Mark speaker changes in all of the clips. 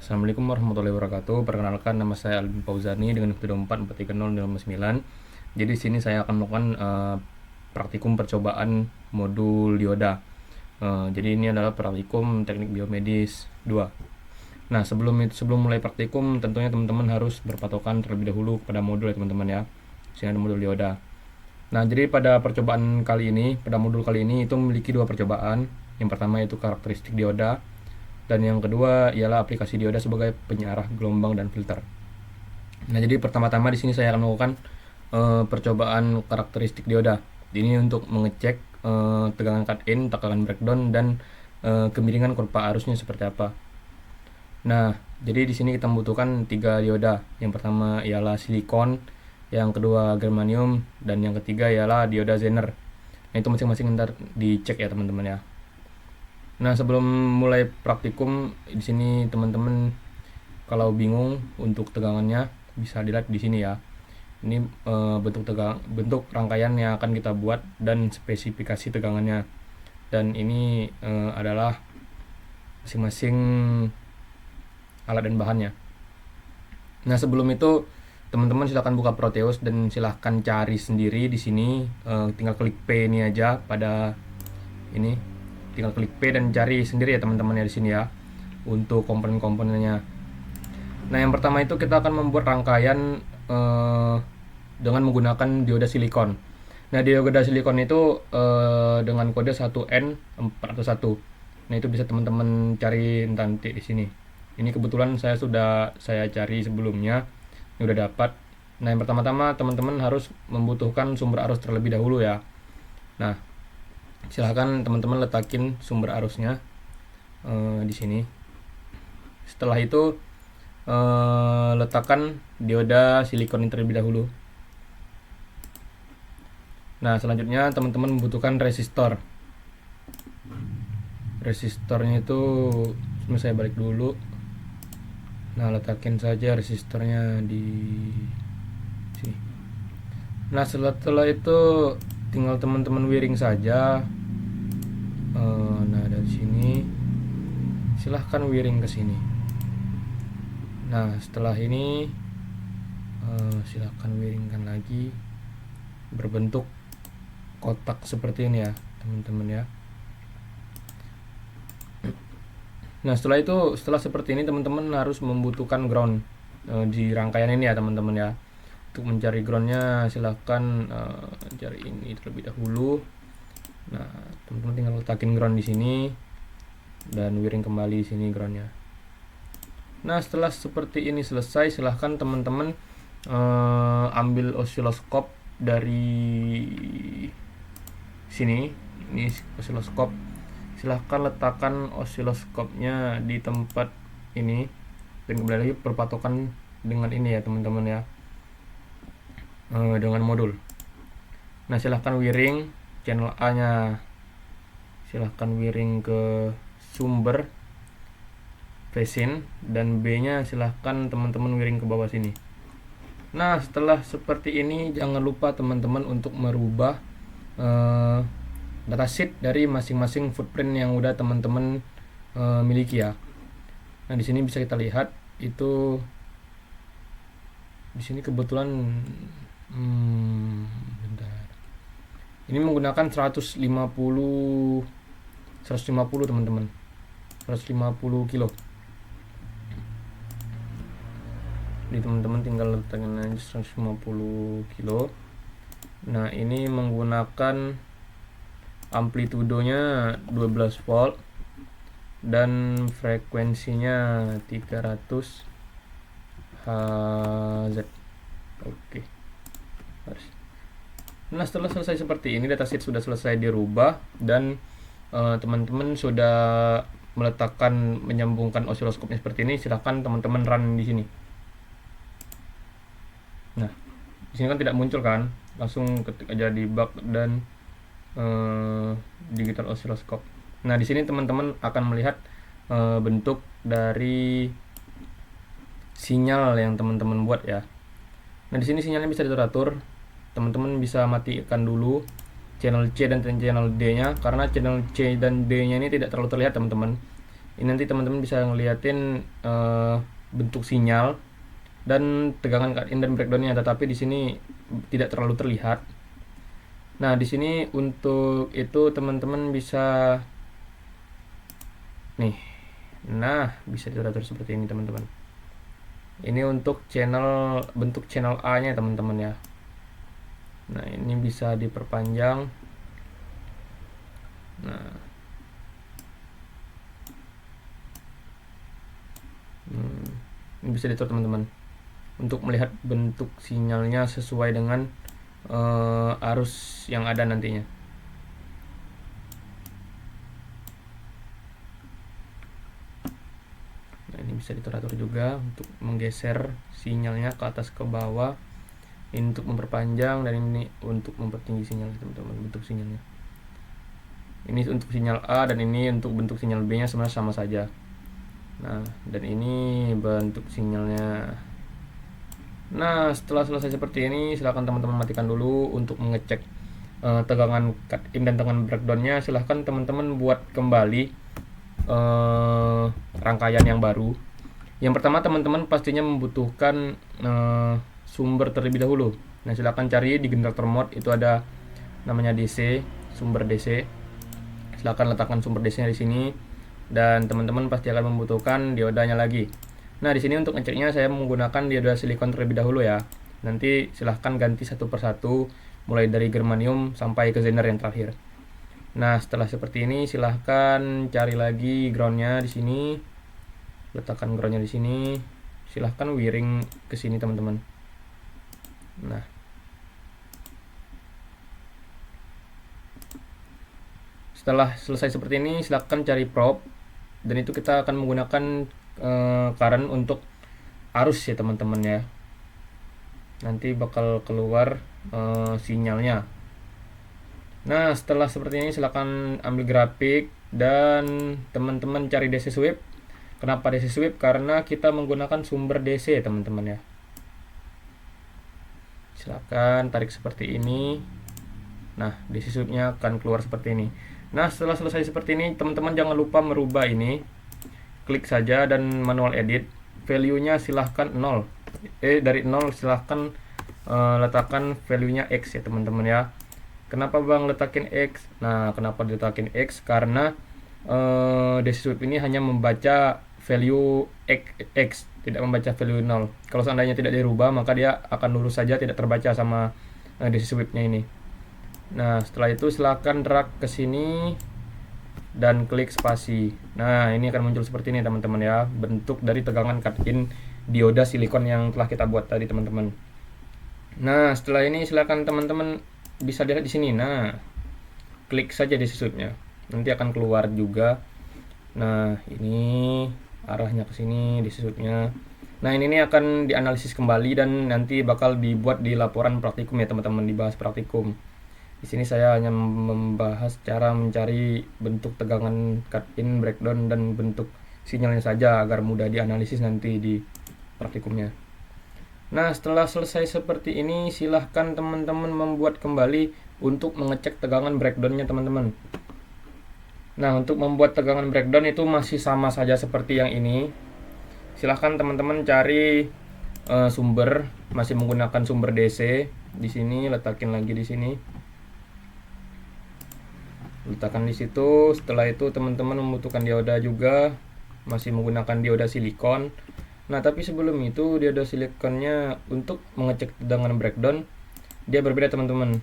Speaker 1: Assalamualaikum warahmatullahi wabarakatuh. Perkenalkan, nama saya Alvin Fauzani dengan kode 4430059. Jadi di sini saya akan melakukan praktikum percobaan modul dioda. Jadi ini adalah praktikum teknik biomedis 2. Nah, sebelum mulai praktikum, tentunya teman-teman harus berpatokan terlebih dahulu pada modul ya teman-teman ya. Di sini ada modul dioda. Nah, jadi pada modul kali ini itu memiliki dua percobaan. Yang pertama itu karakteristik dioda, dan yang kedua ialah aplikasi dioda sebagai penyiarah gelombang dan filter. Nah, jadi pertama-tama di sini saya akan melakukan percobaan karakteristik dioda. Ini untuk mengecek tegangan cut-in, tegangan breakdown, dan kemiringan kurva arusnya seperti apa. Nah, jadi di sini kita membutuhkan 3 dioda. Yang pertama ialah silikon, yang kedua germanium, dan yang ketiga ialah dioda Zener. Nah, itu masing-masing ntar dicek ya teman-teman ya. Nah, sebelum mulai praktikum di sini teman-teman kalau bingung untuk tegangannya bisa dilihat di sini ya. Ini bentuk rangkaian yang akan kita buat dan spesifikasi tegangannya. Dan ini adalah masing-masing alat dan bahannya. Nah, sebelum itu teman-teman silahkan buka Proteus dan silahkan cari sendiri di sini. Tinggal klik P ini aja pada ini. Tinggal klik P dan cari sendiri ya teman-teman ya di sini ya untuk komponen-komponennya. Nah, yang pertama itu kita akan membuat rangkaian dengan menggunakan dioda silikon. Nah, dioda silikon itu dengan kode 1N401. Nah, itu bisa teman-teman cari nanti di sini. Ini kebetulan saya cari sebelumnya, ini udah dapat. Nah, yang pertama-tama teman-teman harus membutuhkan sumber arus terlebih dahulu ya. Nah, silahkan teman-teman letakin sumber arusnya di sini. Setelah itu letakkan dioda silikon ini terlebih dahulu. Nah, selanjutnya teman-teman membutuhkan resistor. Resistornya itu saya balik dulu. Nah, letakin saja resistornya di sini. Nah, setelah itu tinggal teman-teman wiring saja. Nah, dari sini silahkan wiring ke sini. Nah, setelah ini silahkan wiringkan lagi berbentuk kotak seperti ini ya teman-teman ya. Nah, setelah seperti ini teman-teman harus membutuhkan ground di rangkaian ini ya teman-teman ya. Untuk mencari groundnya silahkan cari ini terlebih dahulu. Nah, teman-teman tinggal letakin ground di sini dan wiring kembali sini groundnya. Nah, setelah seperti ini selesai, silahkan teman-teman ambil osiloskop dari sini. Ini osiloskop. Silahkan letakkan osiloskopnya di tempat ini dan kembali lagi berpatokan dengan ini ya teman-teman ya, dengan modul. Nah, silahkan wiring channel A nya, silahkan wiring ke sumber Vesin, dan B nya silahkan teman-teman wiring ke bawah sini. Nah, setelah seperti ini jangan lupa teman-teman untuk merubah datasheet dari masing-masing footprint yang udah teman-teman miliki ya. Nah, di sini bisa kita lihat itu di sini kebetulan bentar. Ini menggunakan 150 teman-teman. 150 kilo. Jadi teman-teman tinggal letakkan aja 150 kilo. Nah, ini menggunakan amplitudonya 12 volt dan frekuensinya 300 Hz. Oke. Nah, setelah selesai seperti ini, datasheet sudah selesai dirubah dan teman-teman sudah menyambungkan osiloskopnya seperti ini. Silahkan teman-teman run di sini. Nah, di sini kan tidak muncul kan, langsung ketik aja debug dan digital oscilloscope. Nah, di sini teman-teman akan melihat bentuk dari sinyal yang teman-teman buat ya. Nah, di sini sinyalnya bisa diatur. Teman-teman bisa matikan dulu channel C dan channel D-nya, karena channel C dan D-nya ini tidak terlalu terlihat teman-teman. Ini nanti teman-teman bisa ngeliatin bentuk sinyal dan tegangan cut in dan breakdownnya, tetapi di sini tidak terlalu terlihat. Nah, di sini untuk itu teman-teman bisa nih. Nah, bisa diatur seperti ini teman-teman. Ini untuk bentuk channel A-nya teman-teman ya. Nah, ini bisa diperpanjang. Nah, ini bisa diatur teman-teman untuk melihat bentuk sinyalnya sesuai dengan arus yang ada nantinya. Nah, ini bisa diatur juga untuk menggeser sinyalnya ke atas ke bawah. Ini untuk memperpanjang dan ini untuk mempertinggi sinyal teman-teman, bentuk sinyalnya. Ini untuk sinyal A dan ini untuk bentuk sinyal B nya sebenarnya sama saja. Nah, dan ini bentuk sinyalnya. Nah, setelah selesai seperti ini, silahkan teman-teman matikan dulu untuk mengecek tegangan cut in dan tegangan breakdownnya. Silahkan teman-teman buat kembali rangkaian yang baru. Yang pertama teman-teman pastinya membutuhkan sumber terlebih dahulu. Nah, silahkan cari di generator mode, itu ada namanya DC, sumber DC. Silahkan letakkan sumber DC-nya di sini, dan teman-teman pasti akan membutuhkan diodanya lagi. Nah, di sini untuk ngeceknya saya menggunakan dioda silikon terlebih dahulu ya. Nanti silahkan ganti satu persatu, mulai dari germanium sampai ke zener yang terakhir. Nah, setelah seperti ini silahkan cari lagi groundnya di sini. Letakkan groundnya di sini. Silahkan wiring ke sini teman-teman. Nah, setelah selesai seperti ini, silahkan cari probe, dan itu kita akan menggunakan current untuk arus ya teman-teman ya. Nanti bakal keluar sinyalnya. Nah, setelah seperti ini silahkan ambil grafik dan teman-teman cari DC sweep. Kenapa DC sweep? Karena kita menggunakan sumber DC teman-teman ya. Silahkan tarik seperti ini. Nah, DC sweepnya akan keluar seperti ini. Nah, setelah selesai seperti ini, teman-teman jangan lupa merubah ini. Klik saja dan manual edit. Value-nya silahkan 0. Dari 0 silahkan letakkan value-nya X ya teman-teman ya. Kenapa bang letakin X? Nah, kenapa diletakin X? Karena DC sweep ini hanya membaca value X, tidak membaca value 0. Kalau seandainya tidak dirubah, maka dia akan lurus saja, tidak terbaca sama DC sweep-nya ini. Nah, setelah itu silahkan drag ke sini dan klik spasi. Nah, ini akan muncul seperti ini teman-teman ya, bentuk dari tegangan cut-in dioda silikon yang telah kita buat tadi teman-teman. Nah, setelah ini silahkan teman-teman bisa lihat di sini. Nah, klik saja di sweep-nya, nanti akan keluar juga. Nah, ini arahnya ke sini di sweep-nya. Nah, ini akan dianalisis kembali dan nanti bakal dibuat di laporan praktikum ya teman-teman, dibahas praktikum. Di sini saya hanya membahas cara mencari bentuk tegangan cut-in, breakdown, dan bentuk sinyalnya saja agar mudah dianalisis nanti di praktikumnya. Nah, setelah selesai seperti ini, silahkan teman-teman membuat kembali untuk mengecek tegangan breakdownnya teman-teman. Nah, untuk membuat tegangan breakdown itu masih sama saja seperti yang ini. Silahkan teman-teman cari sumber, masih menggunakan sumber DC. Di sini letakin lagi di sini. Letakkan di situ. Setelah itu teman-teman membutuhkan dioda juga, masih menggunakan dioda silikon. Nah, tapi sebelum itu dioda silikonnya untuk mengecek tegangan breakdown dia berbeda teman-teman.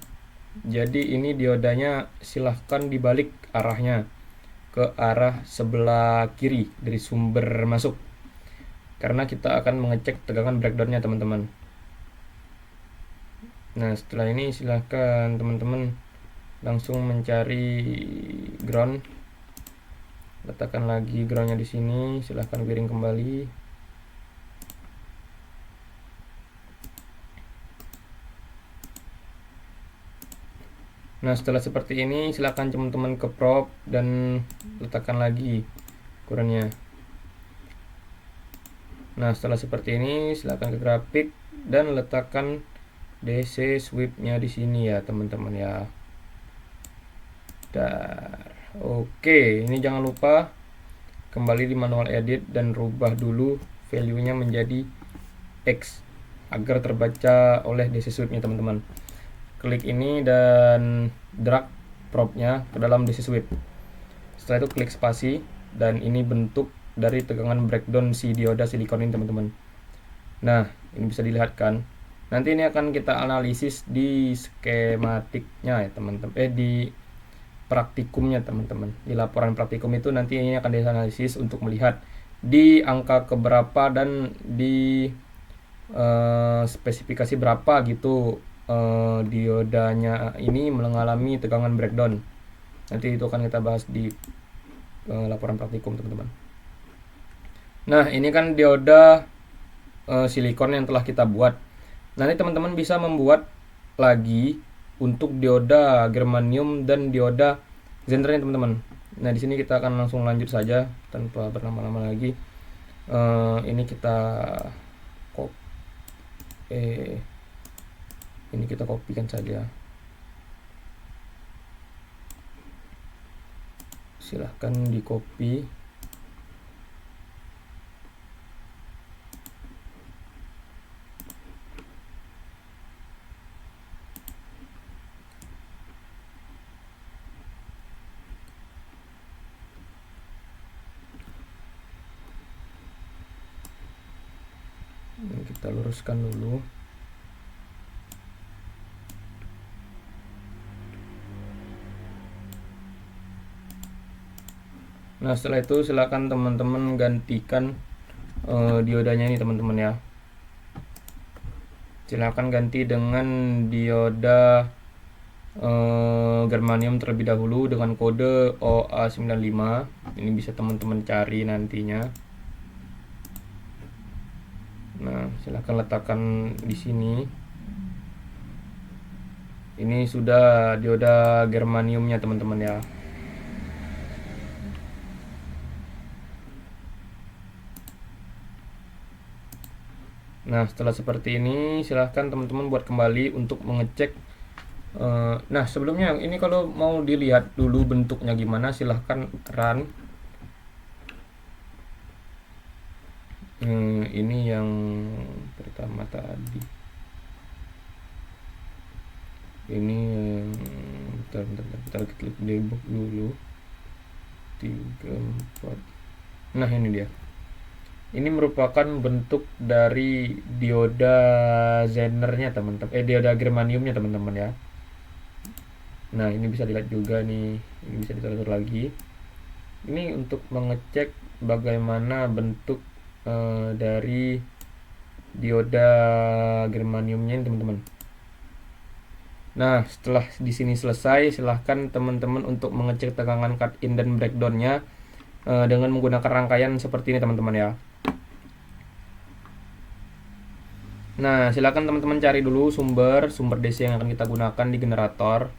Speaker 1: Jadi ini diodanya silahkan dibalik arahnya ke arah sebelah kiri dari sumber masuk, karena kita akan mengecek tegangan breakdownnya teman-teman. Nah, setelah ini silahkan teman-teman langsung mencari ground. Letakkan lagi groundnya di sini. Silahkan wiring kembali. Nah, setelah seperti ini silahkan teman-teman ke probe dan letakkan lagi ukurannya. Nah, setelah seperti ini silahkan ke grafik dan letakkan DC sweep-nya di sini ya teman-teman ya. Oke, ini jangan lupa kembali di manual edit dan rubah dulu value-nya menjadi X agar terbaca oleh DC Sweep-nya teman-teman. Klik ini dan drag prop-nya ke dalam DC Sweep. Setelah itu klik spasi dan ini bentuk dari tegangan breakdown si dioda silikon ini teman-teman. Nah, ini bisa dilihat kan. Nanti ini akan kita analisis di skematiknya ya teman-teman. Di praktikumnya teman-teman. Di laporan praktikum itu nanti ini akan dianalisis untuk melihat di angka keberapa dan di spesifikasi berapa gitu diodanya ini mengalami tegangan breakdown. Nanti itu akan kita bahas di laporan praktikum teman-teman. Nah, ini kan dioda silikon yang telah kita buat. Nanti teman-teman bisa membuat lagi untuk dioda germanium dan dioda Zener teman-teman. Nah, di sini kita akan langsung lanjut saja tanpa berlama-lama lagi. Ini kita ini kita kopikan saja. Silahkan di copy. Ini kita luruskan dulu. Nah, setelah itu silakan teman-teman gantikan diodanya ini teman-teman ya. Silakan ganti dengan dioda germanium terlebih dahulu dengan kode OA95. Ini bisa teman-teman cari nantinya. Nah, silakan letakkan di sini. Ini sudah dioda germaniumnya teman-teman ya. Nah, setelah seperti ini silahkan teman-teman buat kembali untuk mengecek. Nah, sebelumnya ini kalau mau dilihat dulu bentuknya gimana, silahkan run. Ini yang pertama tadi. Ini bentar, kita klik debug dulu. 3, 4. Nah, ini dia. Ini merupakan bentuk dari dioda Zenernya teman-teman. Dioda germaniumnya teman-teman ya. Nah, ini bisa dilihat juga nih. Ini bisa ditelusur lagi. Ini untuk mengecek bagaimana bentuk dari dioda germaniumnya ini teman-teman. Nah, setelah di sini selesai, silahkan teman-teman untuk mengecek tegangan cut in dan breakdownnya dengan menggunakan rangkaian seperti ini teman-teman ya. Nah, silakan teman-teman cari dulu sumber DC yang akan kita gunakan di generator.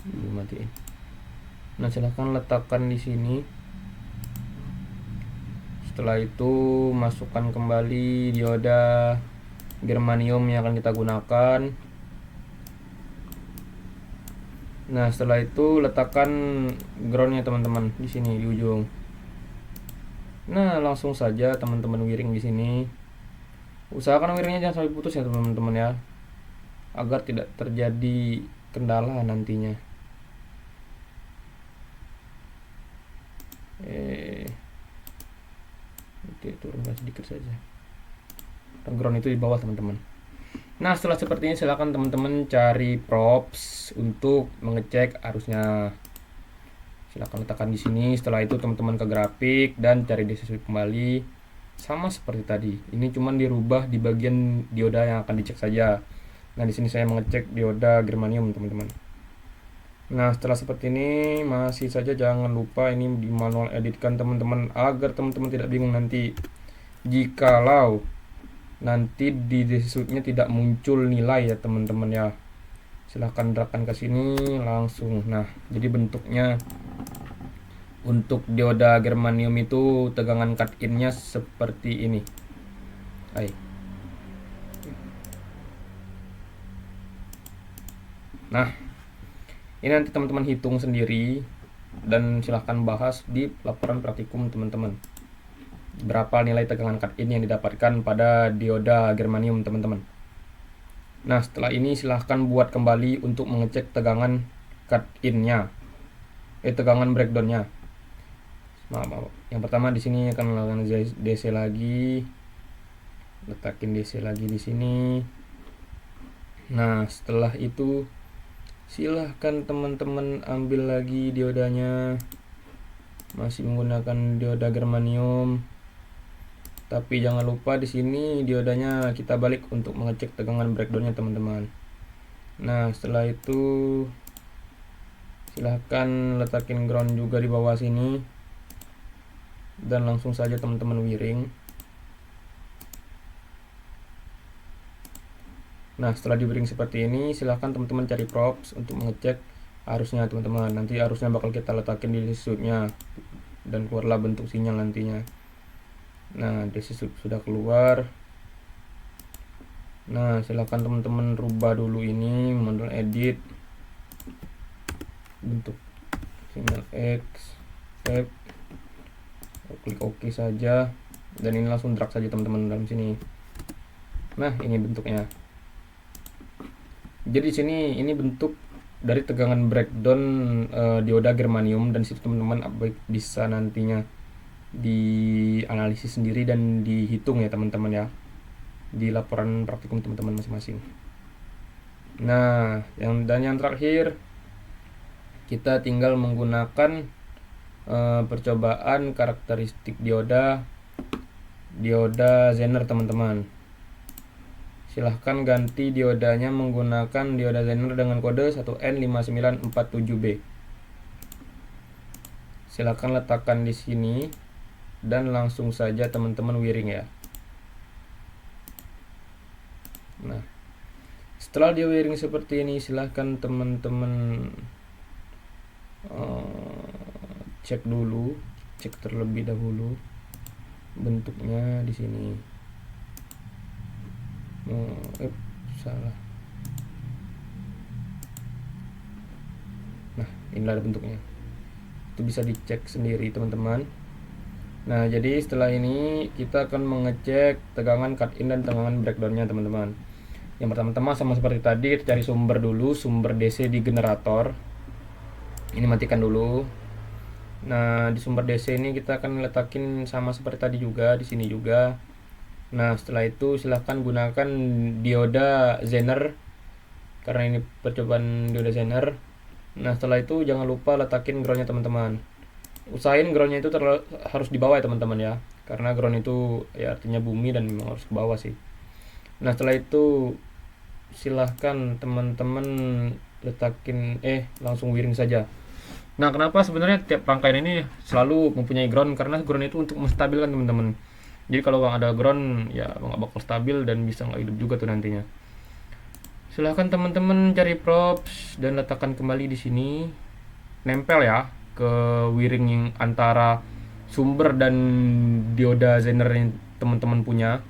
Speaker 1: Belum matiin. Nah, silahkan letakkan di sini. Setelah itu masukkan kembali dioda germanium yang akan kita gunakan. Nah, setelah itu letakkan groundnya teman-teman di sini di ujung. Nah, langsung saja teman-teman wiring di sini. Usahakan wiringnya jangan sampai putus ya teman-teman ya, agar tidak terjadi kendala nantinya. Turunkan sedikit saja. Ground itu di bawah teman-teman. Nah, setelah seperti ini silakan teman-teman cari props untuk mengecek arusnya. Silakan letakkan di sini. Setelah itu teman-teman ke grafik dan cari DC Sweep kembali. Sama seperti tadi. Ini cuman dirubah di bagian dioda yang akan dicek saja. Nah, di sini saya mengecek dioda germanium teman-teman. Nah, setelah seperti ini masih saja jangan lupa ini di manual editkan teman-teman agar teman-teman tidak bingung nanti jikalau nanti di DC Sweep-nya tidak muncul nilai ya teman-teman ya. Silahkan dragkan ke sini langsung. Nah, jadi bentuknya untuk dioda germanium itu tegangan cut in-nya seperti ini. Hai. Nah, ini nanti teman-teman hitung sendiri dan silahkan bahas di laporan praktikum teman-teman. Berapa nilai tegangan cut in yang didapatkan pada dioda germanium teman-teman. Nah, setelah ini silahkan buat kembali untuk mengecek tegangan cut in-nya. Tegangan breakdown-nya. Maaf. Yang pertama di sini akan melakukan DC lagi. Letakin DC lagi di sini. Nah, setelah itu silahkan teman-teman ambil lagi diodanya. Masih menggunakan dioda germanium. Tapi jangan lupa di sini diodanya kita balik untuk mengecek tegangan breakdownnya teman-teman. Nah, setelah itu silahkan letakin ground juga di bawah sini dan langsung saja teman-teman wiring. Nah, setelah di wiring seperti ini silahkan teman-teman cari props untuk mengecek arusnya teman-teman. Nanti arusnya bakal kita letakin di switch-nya dan keluarlah bentuk sinyal nantinya. Nah, DC sudah keluar. Nah, silahkan teman-teman rubah dulu ini model edit bentuk sinyal X, F, klik OK saja dan ini langsung drag saja teman-teman dalam sini. Nah, ini bentuknya. Jadi di sini ini bentuk dari tegangan breakdown dioda germanium dan situ teman-teman bisa nantinya dianalisis sendiri dan dihitung ya teman-teman ya di laporan praktikum teman-teman masing-masing. Nah, yang terakhir kita tinggal menggunakan percobaan karakteristik dioda Zener teman-teman. Silahkan ganti diodanya menggunakan dioda Zener dengan kode 1N5947B. Silahkan letakkan di sini dan langsung saja teman-teman wiring ya. Nah, setelah dia wiring seperti ini silahkan teman-teman cek terlebih dahulu bentuknya di sini. Salah. Nah, inilah bentuknya. Itu bisa dicek sendiri teman-teman. Nah, jadi setelah ini kita akan mengecek tegangan cut in dan tegangan breakdownnya teman-teman. Yang pertama-tama sama seperti tadi, cari sumber dulu, sumber DC di generator. Ini matikan dulu. Nah, di sumber DC ini kita akan letakin sama seperti tadi juga, di sini juga. Nah, setelah itu silahkan gunakan dioda Zener karena ini percobaan dioda Zener. Nah, setelah itu jangan lupa letakin groundnya teman-teman. Usahain groundnya itu harus di bawah ya teman-teman ya, karena ground itu ya artinya bumi dan memang harus ke bawah sih. Nah, setelah itu silahkan teman-teman letakin langsung wiring saja. Nah, kenapa sebenarnya tiap rangkaian ini selalu mempunyai ground? Karena ground itu untuk menstabilkan teman-teman. Jadi kalau nggak ada ground ya nggak bakal stabil dan bisa nggak hidup juga tuh nantinya. Silahkan teman-teman cari props dan letakkan kembali di sini, nempel ya ke wiring yang antara sumber dan dioda Zener yang teman-teman punya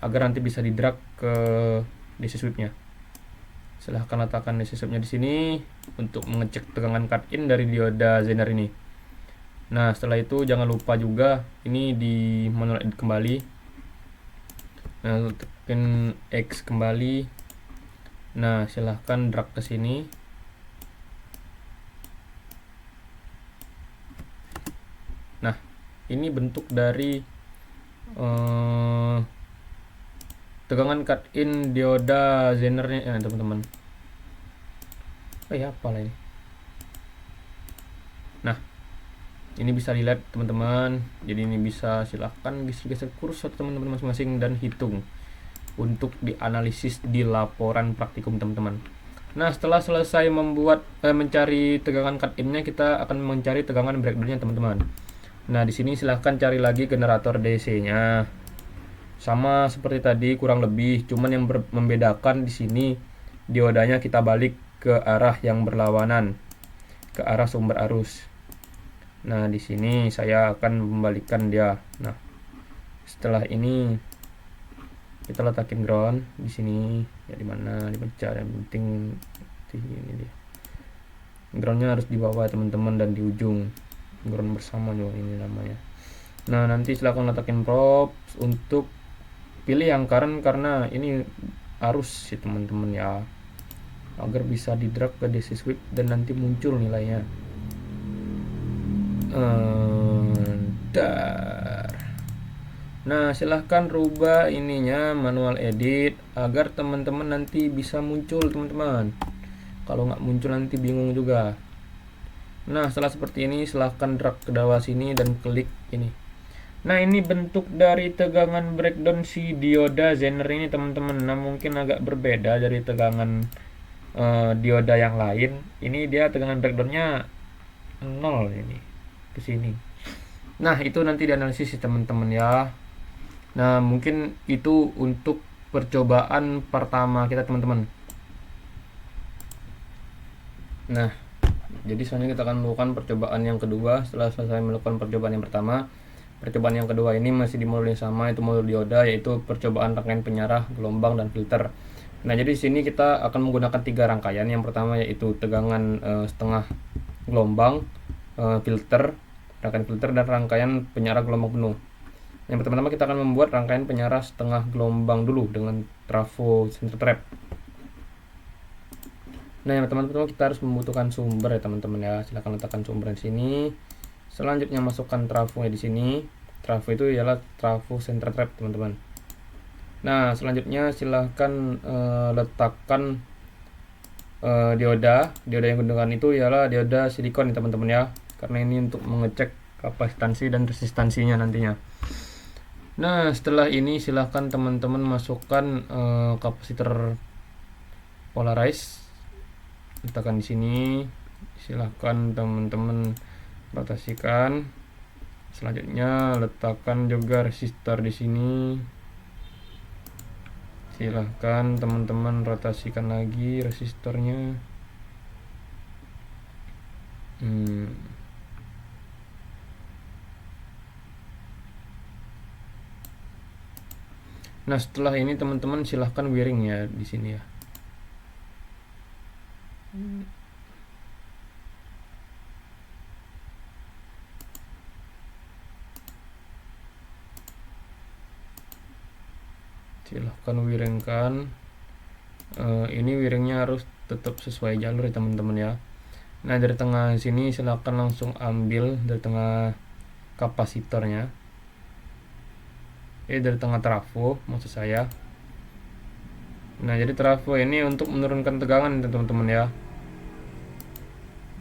Speaker 1: agar nanti bisa di-drag ke DC sweep-nya. Silahkan letakkan DC sweep-nya di sini untuk mengecek tegangan cut in dari dioda Zener ini. Nah, setelah itu jangan lupa juga ini di manual edit kembali. Nah, tekan X kembali. Nah, silahkan drag ke sini. Nah, ini bentuk dari tegangan cut in dioda Zenernya ya teman-teman. Apa lah ini? Nah, ini bisa dilihat teman-teman. Jadi ini bisa silahkan geser-geser kursor teman-teman masing-masing dan hitung untuk dianalisis di laporan praktikum teman-teman. Nah, setelah selesai mencari tegangan cut in-nya, kita akan mencari tegangan breakdown-nya teman-teman. Nah, di sini silahkan cari lagi generator DC-nya. Sama seperti tadi kurang lebih, cuman yang membedakan di sini diodanya kita balik ke arah yang berlawanan, ke arah sumber arus. Nah, di sini saya akan membalikkan dia. Nah, setelah ini kita letakin ground di sini, ya di mana dibaca, yang penting di ini dia. Groundnya harus di bawah teman-teman dan di ujung. Ground bersama juga ini namanya. Nah, nanti silahkan letakin props untuk pilih yang current karena ini arus sih teman-teman ya, agar bisa di drag ke DC sweep dan nanti muncul nilainya. Nah, silahkan rubah ininya, manual edit, agar teman-teman nanti bisa muncul teman-teman. Kalau nggak muncul nanti bingung juga. Nah, setelah seperti ini silahkan drag ke bawah sini dan klik ini. Nah, ini bentuk dari tegangan breakdown si dioda Zener ini teman-teman. Nah, mungkin agak berbeda dari tegangan dioda yang lain. Ini dia tegangan breakdownnya 0 ini ke sini. Nah, itu nanti dianalisis sih teman-teman ya. Nah, mungkin itu untuk percobaan pertama kita teman-teman. Nah, jadi selanjutnya kita akan melakukan percobaan yang kedua. Setelah selesai melakukan percobaan yang pertama, percobaan yang kedua ini masih di modul yang sama, itu modul dioda, yaitu percobaan rangkaian penyarah, gelombang, dan filter. Nah, jadi di sini kita akan menggunakan 3 rangkaian. Yang pertama yaitu tegangan setengah gelombang, filter, rangkaian filter, dan rangkaian penyarah gelombang penuh. Yang pertama kita akan membuat rangkaian penyarah setengah gelombang dulu dengan trafo center trap. Nah, yang pertama kita harus membutuhkan sumber ya teman-teman ya. Silahkan letakkan sumber di sini. Selanjutnya masukkan trafo di sini. Trafo itu ialah trafo center trap teman-teman. Nah, selanjutnya silahkan letakkan dioda. Dioda yang digunakan itu ialah dioda silikon ya teman-teman ya. Karena ini untuk mengecek kapasitansi dan resistansinya nantinya. Nah, setelah ini silahkan teman-teman masukkan kapasitor polarize, letakkan di sini. Silahkan teman-teman rotasikan. Selanjutnya letakkan juga resistor di sini. Silahkan teman-teman rotasikan lagi resistornya. Nah, setelah ini teman-teman silahkan wiring ya di sini ya. Silahkan wiringkan. Ini wiringnya harus tetap sesuai jalur ya teman-teman ya. Nah, dari tengah sini silahkan langsung ambil dari tengah kapasitornya. Dari tengah trafo maksud saya. Nah, jadi trafo ini untuk menurunkan tegangan teman-teman ya.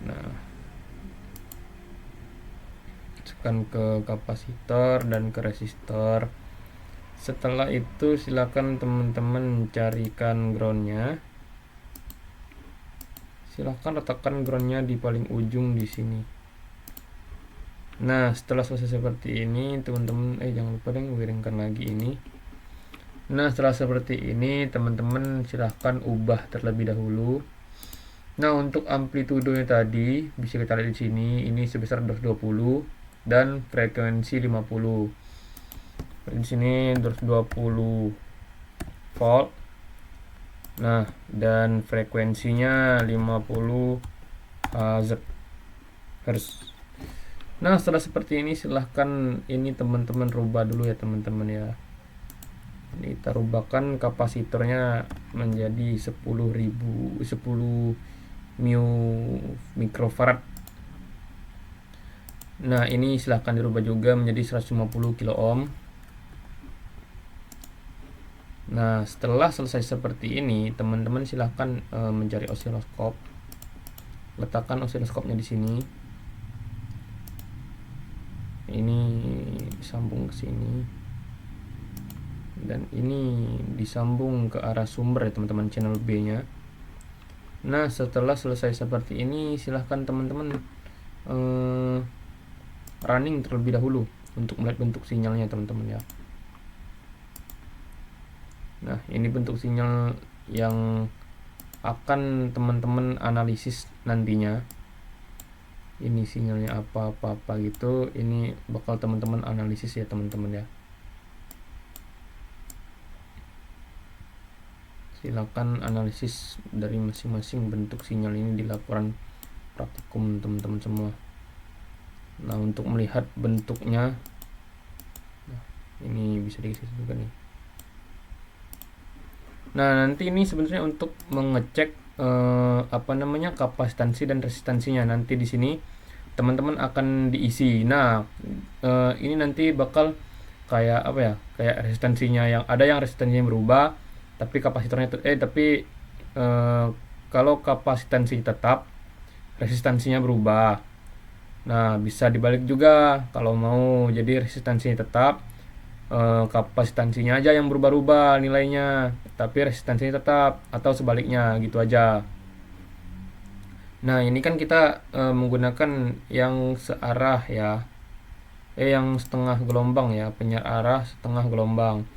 Speaker 1: Nah, masukkan ke kapasitor dan ke resistor. Setelah itu silakan teman-teman carikan groundnya. Silahkan letakkan groundnya di paling ujung di sini. Nah, setelah selesai seperti ini teman-teman jangan lupa wiringkan lagi ini. Nah, setelah seperti ini teman-teman silahkan ubah terlebih dahulu. Nah, untuk amplitudenya tadi bisa kita lihat di sini, ini sebesar 220 dan frekuensi 50. Di sini 220 volt. Nah, dan frekuensinya 50 Hz. Nah, setelah seperti ini silahkan ini teman-teman rubah dulu ya teman-teman ya. Ini kita rubahkan kapasitornya menjadi 10 mikrofarad. Nah, ini silahkan dirubah juga menjadi 150 kilo ohm. Nah, setelah selesai seperti ini teman-teman silahkan mencari osiloskop. Letakkan osiloskopnya di sini. Ini disambung ke sini dan ini disambung ke arah sumber ya teman-teman, channel B nya. Nah, setelah selesai seperti ini silahkan teman-teman running terlebih dahulu untuk melihat bentuk sinyalnya teman-teman ya. Nah, ini bentuk sinyal yang akan teman-teman analisis nantinya. Ini sinyalnya apa gitu, ini bakal teman-teman analisis ya teman-teman ya. Silakan analisis dari masing-masing bentuk sinyal ini di laporan praktikum teman-teman semua. Nah, untuk melihat bentuknya, nah, ini bisa dikasih juga nih. Nah, nanti ini sebenarnya untuk mengecek kapasitansi dan resistansinya. Nanti di sini teman-teman akan diisi. Nah, ini nanti bakal kayak kayak resistansinya yang ada, yang resistansinya berubah, tapi kapasitornya kalau kapasitansi tetap, resistansinya berubah. Nah, bisa dibalik juga kalau mau, jadi resistansinya tetap, kapasitansinya aja yang berubah-ubah nilainya, tapi resistansinya tetap, atau sebaliknya gitu aja. Nah, ini kan kita menggunakan yang searah ya, yang setengah gelombang ya, penyiar arah setengah gelombang.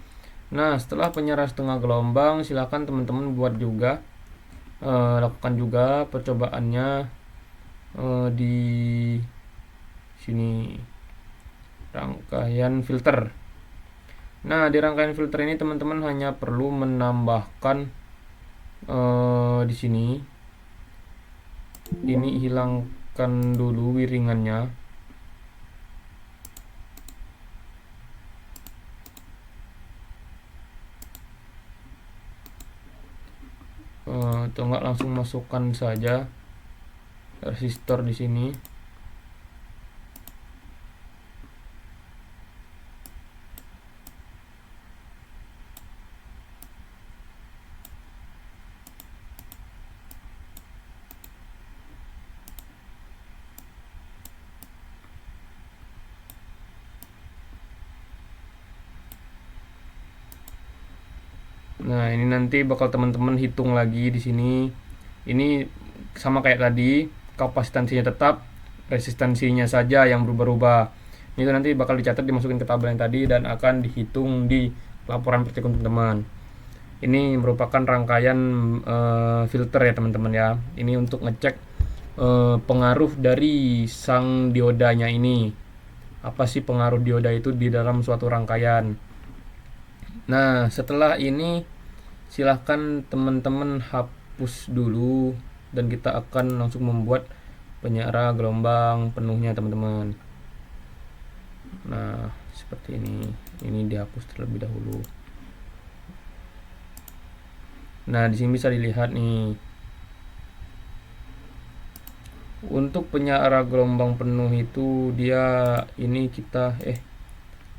Speaker 1: Nah, setelah penyiar setengah gelombang, silakan teman-teman buat juga, lakukan juga percobaannya di sini, rangkaian filter. Nah, di rangkaian filter ini teman-teman hanya perlu menambahkan di sini, ini hilangkan dulu wiringannya. Atau enggak langsung masukkan saja resistor di sini. Nah, ini nanti bakal teman-teman hitung lagi di sini. Ini sama kayak tadi, kapasitansinya tetap, resistansinya saja yang berubah-ubah. Itu nanti bakal dicatat, dimasukin ke tabel yang tadi, dan akan dihitung di laporan praktikum teman-teman. Ini merupakan rangkaian filter ya teman-teman ya. Ini untuk ngecek pengaruh dari sang diodanya ini. Apa sih pengaruh dioda itu di dalam suatu rangkaian. Nah, setelah ini silahkan teman-teman hapus dulu, dan kita akan langsung membuat penyiar gelombang penuhnya teman-teman. Nah, seperti ini dihapus terlebih dahulu. Nah, di sini bisa dilihat nih, untuk penyiar gelombang penuh itu dia ini kita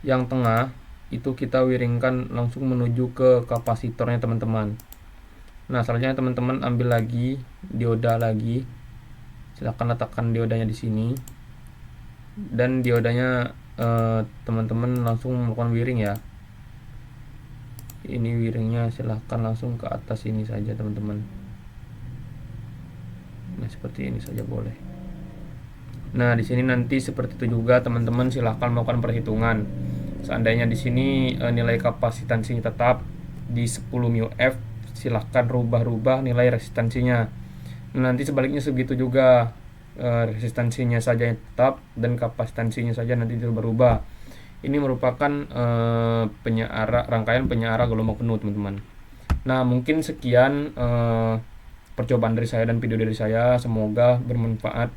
Speaker 1: yang tengah itu kita wiringkan langsung menuju ke kapasitornya teman-teman. Nah, selanjutnya teman-teman ambil lagi dioda lagi. Silakan letakkan diodanya di sini. Dan diodanya teman-teman langsung melakukan wiring ya. Ini wiringnya silahkan langsung ke atas ini saja teman-teman. Nah, seperti ini saja boleh. Nah, di sini nanti seperti itu juga teman-teman silahkan melakukan perhitungan. Seandainya di sini nilai kapasitansinya tetap di 10 μF, silahkan rubah-rubah nilai resistansinya. Nanti sebaliknya segitu juga, resistansinya saja yang tetap dan kapasitansinya saja nanti berubah. Ini merupakan rangkaian penyiar gelombang penuh teman-teman. Nah, mungkin sekian percobaan dari saya dan video dari saya, semoga bermanfaat,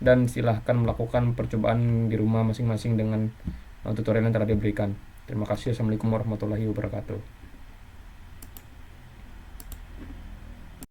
Speaker 1: dan silahkan melakukan percobaan di rumah masing-masing dengan tutorial yang telah diberikan. Terima kasih. Assalamualaikum warahmatullahi wabarakatuh.